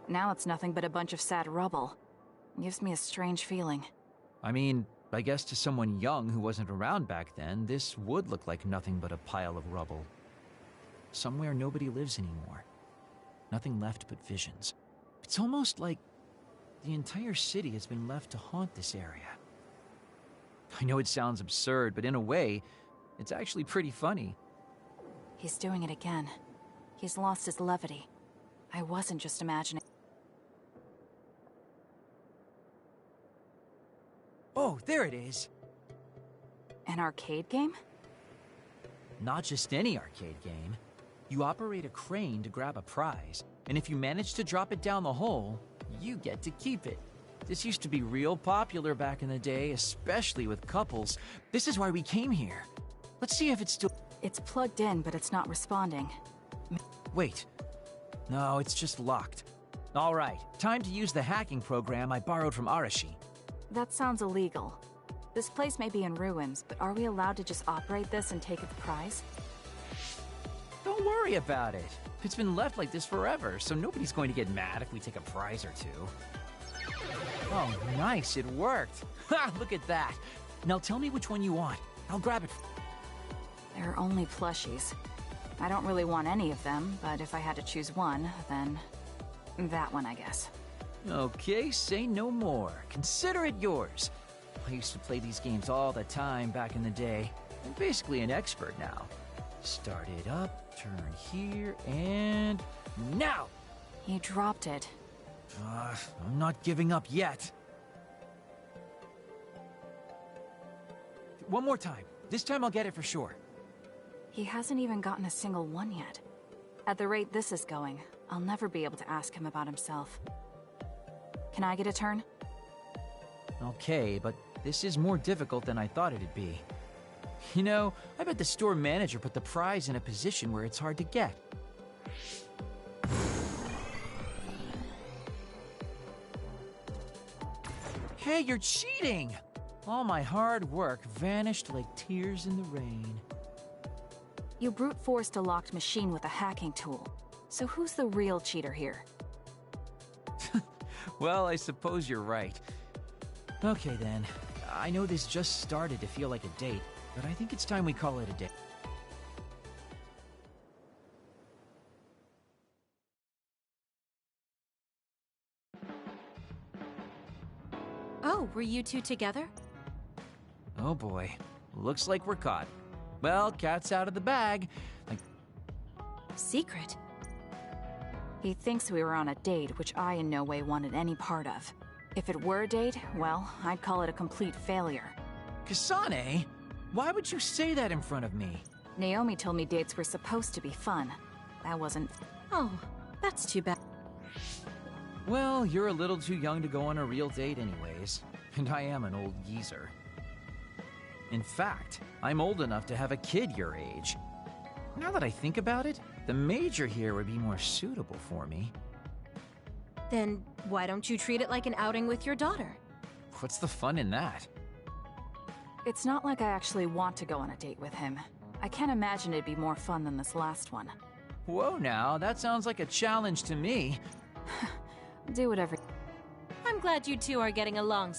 Speaker 9: Now it's nothing but a bunch of sad rubble. Gives me a strange feeling.
Speaker 5: I mean, I guess to someone young who wasn't around back then, this would look like nothing but a pile of rubble. Somewhere nobody lives anymore. Nothing left but visions. It's almost like the entire city has been left to haunt this area. I know it sounds absurd, but in a way, it's actually pretty funny.
Speaker 9: He's doing it again. He's lost his levity. I wasn't just imagining.
Speaker 5: Oh, there it is.
Speaker 9: An arcade game?
Speaker 5: Not just any arcade game. You operate a crane to grab a prize, and if you manage to drop it down the hole, you get to keep it. This used to be real popular back in the day, especially with couples. This is why we came here. Let's see if it's still...
Speaker 9: It's plugged in, but it's not responding.
Speaker 5: Wait. No, it's just locked. All right, time to use the hacking program I borrowed from Arashi.
Speaker 9: That sounds illegal. This place may be in ruins, but are we allowed to just operate this and take its prize?
Speaker 5: Don't worry about it. It's been left like this forever, so nobody's going to get mad if we take a prize or two. Oh, nice, it worked. Ha, look at that. Now tell me which one you want. I'll grab it.
Speaker 9: There are only plushies. I don't really want any of them, but if I had to choose one, then that one, I guess.
Speaker 5: Okay, say no more. Consider it yours. I used to play these games all the time back in the day. I'm basically an expert now. Start it up, turn here, and now!
Speaker 9: He dropped it.
Speaker 5: I'm not giving up yet. One more time. This time I'll get it for sure.
Speaker 9: He hasn't even gotten a single one yet. At the rate this is going, I'll never be able to ask him about himself. Can I get a turn?
Speaker 5: Okay, but this is more difficult than I thought it'd be. You know, I bet the store manager put the prize in a position where it's hard to get. Hey, you're cheating! All my hard work vanished like tears in the rain.
Speaker 9: You brute forced a locked machine with a hacking tool. So who's the real cheater here?
Speaker 5: Well, I suppose you're right. Okay then, I know this just started to feel like a date, but I think it's time we call it a day.
Speaker 2: Oh, were you two together?
Speaker 5: Oh boy, looks like we're caught. Well, cat's out of the bag.
Speaker 2: Secret?
Speaker 9: He thinks we were on a date, which I in no way wanted any part of. If it were a date, well, I'd call it a complete failure.
Speaker 5: Kasane? Why would you say that in front of me?
Speaker 9: Naomi told me dates were supposed to be fun. That wasn't...
Speaker 2: Oh, that's too bad.
Speaker 5: Well, you're a little too young to go on a real date anyways, and I am an old geezer. In fact, I'm old enough to have a kid your age. Now that I think about it, the major here would be more suitable for me.
Speaker 2: Then why don't you treat it like an outing with your daughter?
Speaker 5: What's the fun in that?
Speaker 9: It's not like I actually want to go on a date with him. I can't imagine it'd be more fun than this last one.
Speaker 5: Whoa now, that sounds like a challenge to me.
Speaker 9: Do whatever.
Speaker 2: I'm glad you two are getting along.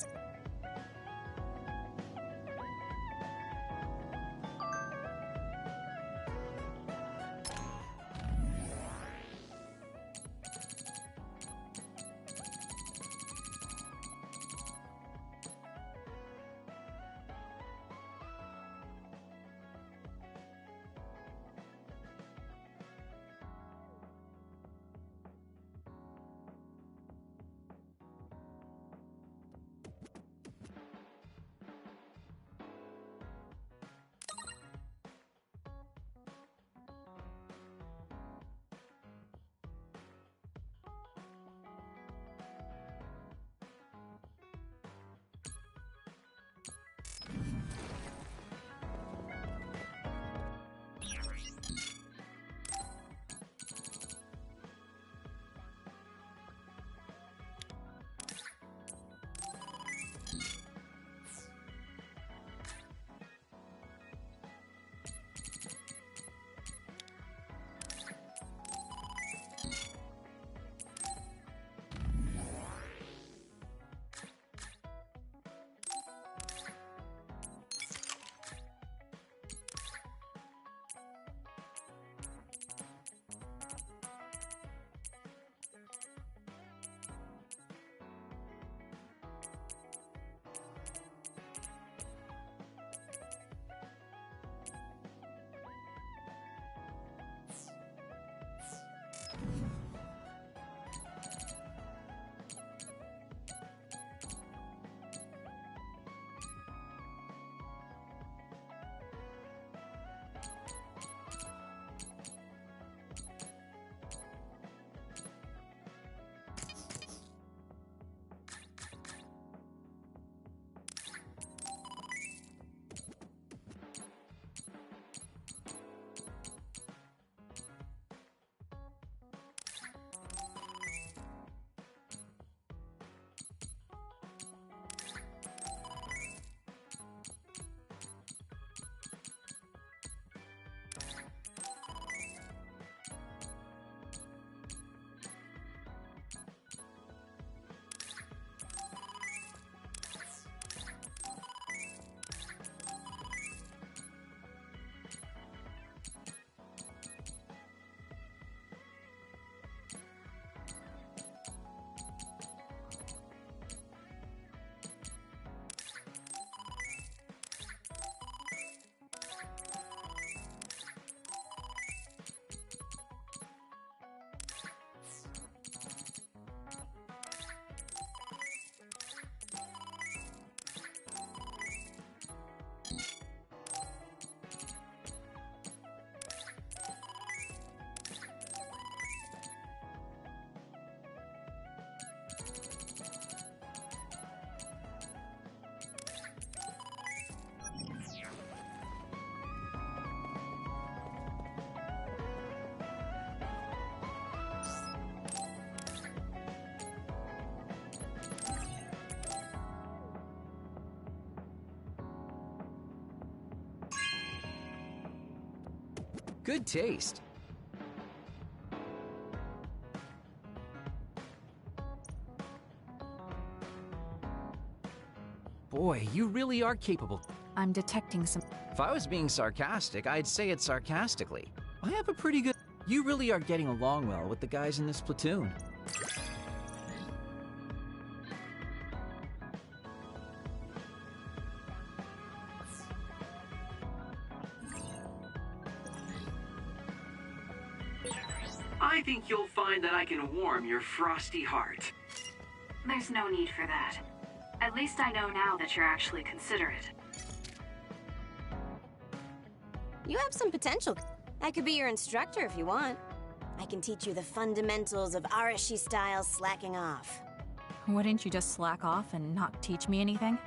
Speaker 5: Good taste. Boy, you really are capable.
Speaker 9: I'm detecting some...
Speaker 5: If I was being sarcastic, I'd say it sarcastically. I have a pretty good... You really are getting along well with the guys in this platoon.
Speaker 3: I think you'll find that I can warm your frosty heart.
Speaker 1: There's no need for that. At least I know now that you're actually considerate.
Speaker 8: You have some potential. I could be your instructor if you want. I can teach you the fundamentals of Arashi-style slacking off.
Speaker 9: Wouldn't you just slack off and not teach me anything?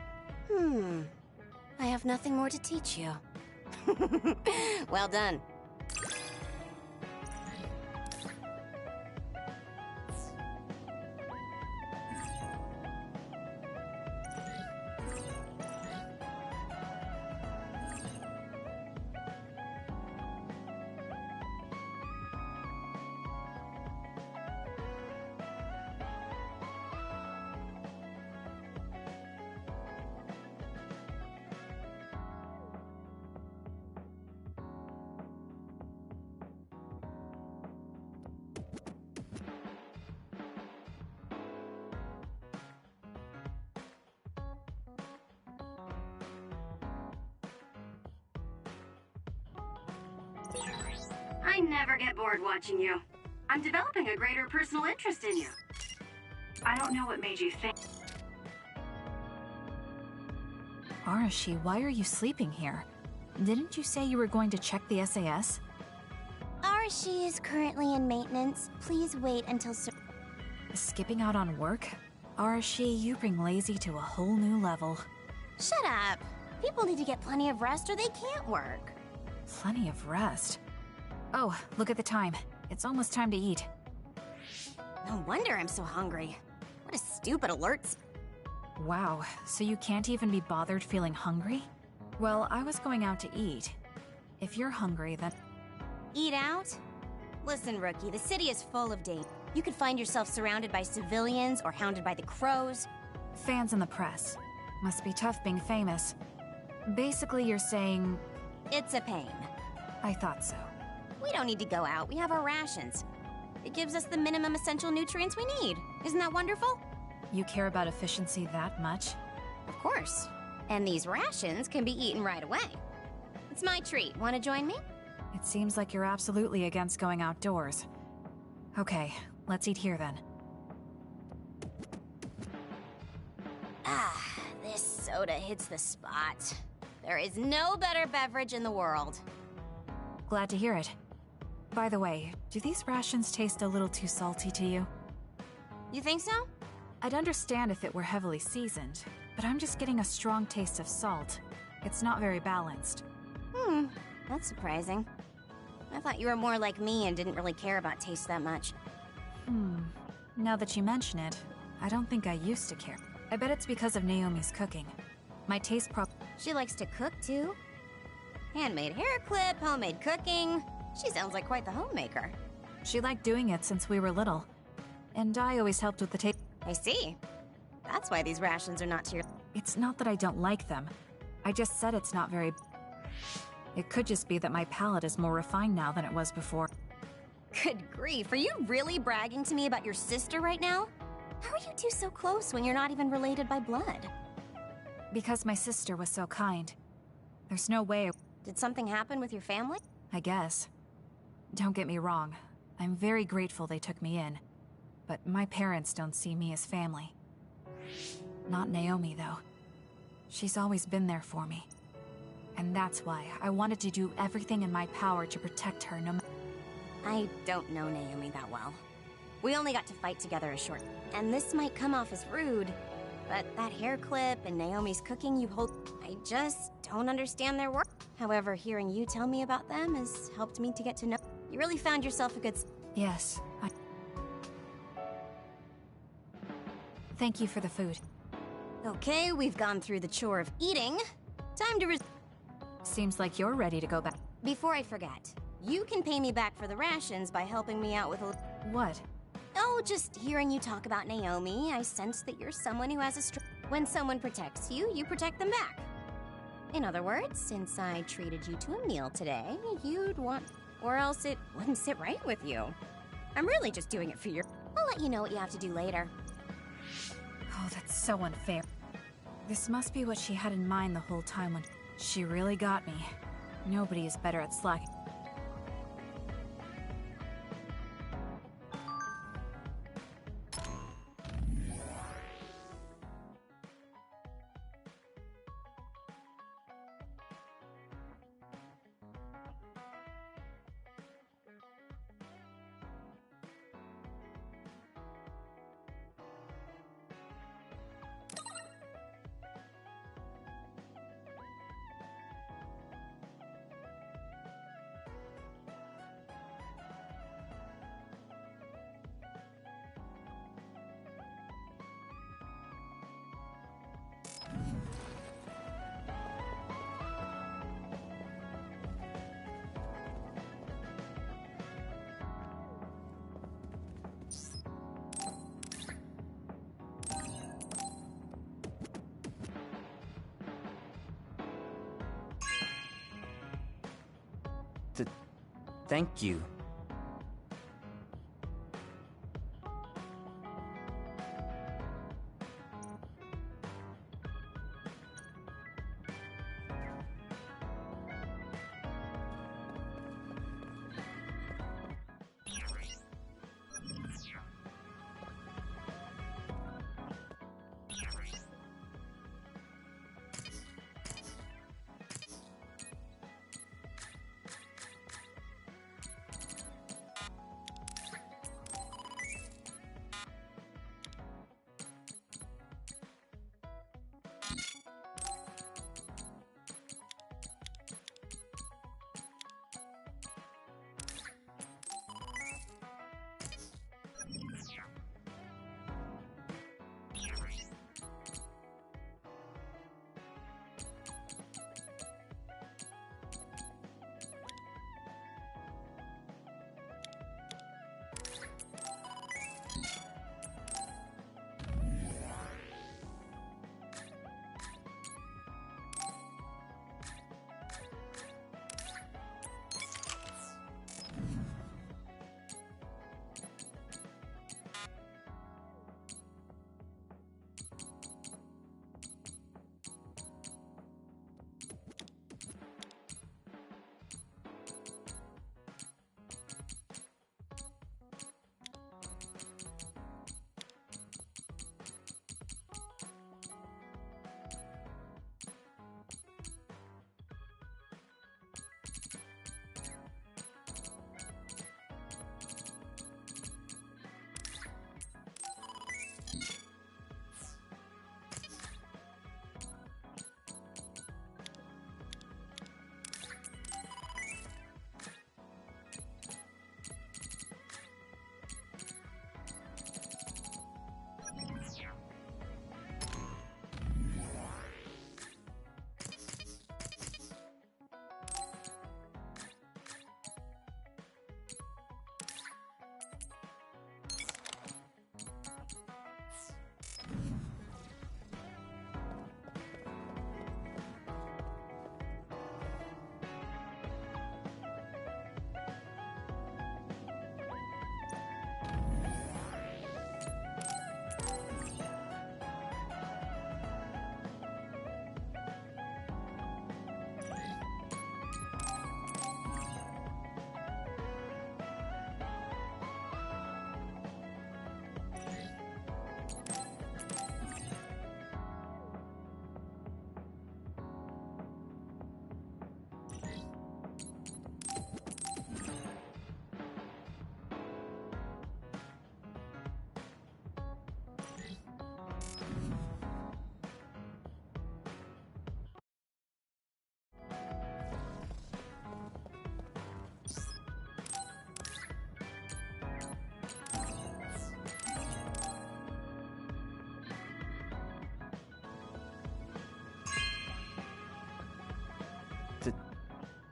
Speaker 8: I have nothing more to teach you. Well done.
Speaker 1: I never get bored watching you. I'm developing a greater personal interest in you. I don't know what made you think.
Speaker 9: Arashi, why are you sleeping here? Didn't you say you were going to check the SAS?
Speaker 8: Arashi is currently in maintenance. Please wait until...
Speaker 9: Skipping out on work? Arashi, you bring lazy to a whole new level.
Speaker 8: Shut up. People need to get plenty of rest or they can't work.
Speaker 9: Plenty of rest? Oh, look at the time. It's almost time to eat.
Speaker 8: No wonder I'm so hungry. What a stupid alert.
Speaker 9: Wow, so you can't even be bothered feeling hungry? Well, I was going out to eat. If you're hungry, then...
Speaker 8: Eat out? Listen, rookie, the city is full of danger. You could find yourself surrounded by civilians or hounded by the crows.
Speaker 9: Fans in the press. Must be tough being famous. Basically, you're saying...
Speaker 8: It's a pain.
Speaker 9: I thought so.
Speaker 8: We don't need to go out. We have our rations. It gives us the minimum essential nutrients we need. Isn't that wonderful?
Speaker 9: You care about efficiency that much?
Speaker 8: Of course. And these rations can be eaten right away. It's my treat. Want to join me?
Speaker 9: It seems like you're absolutely against going outdoors. Okay, let's eat here then.
Speaker 8: Ah, this soda hits the spot. There is no better beverage in the world.
Speaker 9: Glad to hear it. By the way, do these rations taste a little too salty to you?
Speaker 8: You think so?
Speaker 9: I'd understand if it were heavily seasoned, but I'm just getting a strong taste of salt. It's not very balanced.
Speaker 8: That's surprising. I thought you were more like me and didn't really care about taste that much.
Speaker 9: Now that you mention it, I don't think I used to care. I bet it's because of Naomi's cooking. My taste
Speaker 8: She likes to cook, too. Handmade hair clip, homemade cooking. She sounds like quite the homemaker.
Speaker 9: She liked doing it since we were little. And I always helped with the taste.
Speaker 8: I see. That's why these rations are not to your...
Speaker 9: It's not that I don't like them. I just said it's not very... It could just be that my palate is more refined now than it was before.
Speaker 8: Good grief, are you really bragging to me about your sister right now? How are you two so close when you're not even related by blood?
Speaker 9: Because my sister was so kind. There's no way...
Speaker 8: Did something happen with your family?
Speaker 9: I guess. Don't get me wrong. I'm very grateful they took me in. But my parents don't see me as family. Not Naomi, though. She's always been there for me. And that's why I wanted to do everything in my power to protect her no matter...
Speaker 8: I don't know Naomi that well. We only got to fight together a short... And this might come off as rude, but that hair clip and Naomi's cooking you hold... I just don't understand their work. However, hearing you tell me about them has helped me to get to know... You really found yourself a good...
Speaker 9: Yes, Thank you for the food.
Speaker 8: Okay, we've gone through the chore of eating. Time to
Speaker 9: Seems like you're ready to go back.
Speaker 8: Before I forget, You can pay me back for the rations by helping me out with a...
Speaker 9: What?
Speaker 8: Oh, just hearing you talk about Naomi, I sense that you're someone who has a when someone protects you, you protect them back. In other words, since I treated you to a meal today, you'd want... Or else it wouldn't sit right with you. I'm really just doing it for your... I'll let you know what you have to do later.
Speaker 9: Oh, that's so unfair. This must be what she had in mind the whole time when... She really got me. Nobody is better at slacking.
Speaker 6: Thank you.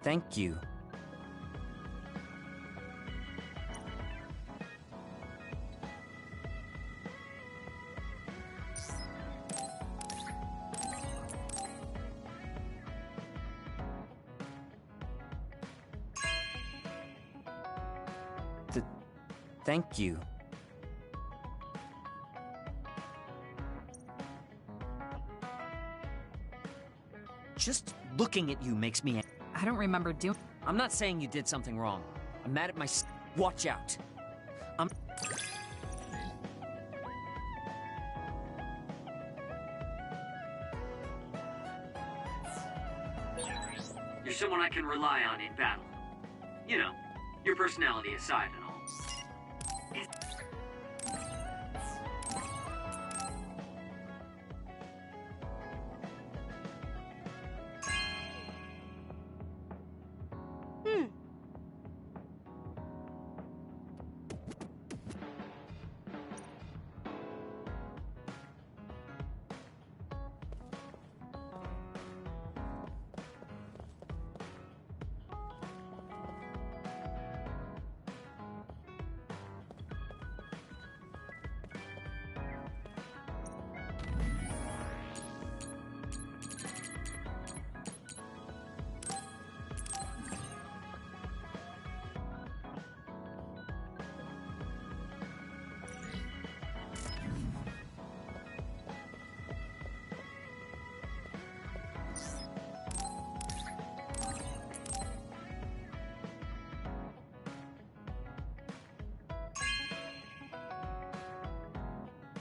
Speaker 6: Thank you. Thank you. Just looking at you makes me...
Speaker 9: I don't remember doing...
Speaker 6: I'm not saying you did something wrong. I'm mad at my... Watch out.
Speaker 3: You're someone I can rely on in battle. You know, your personality aside and all.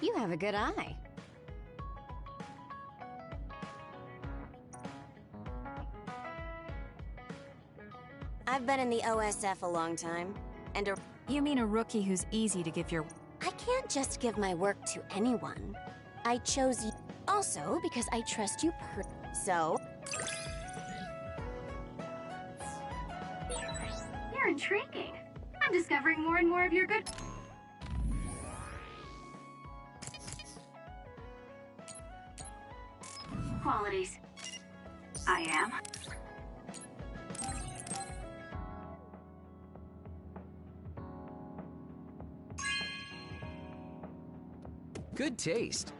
Speaker 8: You have a good eye. I've been in the OSF a long time, and
Speaker 9: You mean a rookie who's easy to give your...
Speaker 8: I can't just give my work to anyone. I chose you also because I trust you so...
Speaker 1: You're intriguing. I'm discovering more and more of your good... qualities. I am.
Speaker 5: Good taste.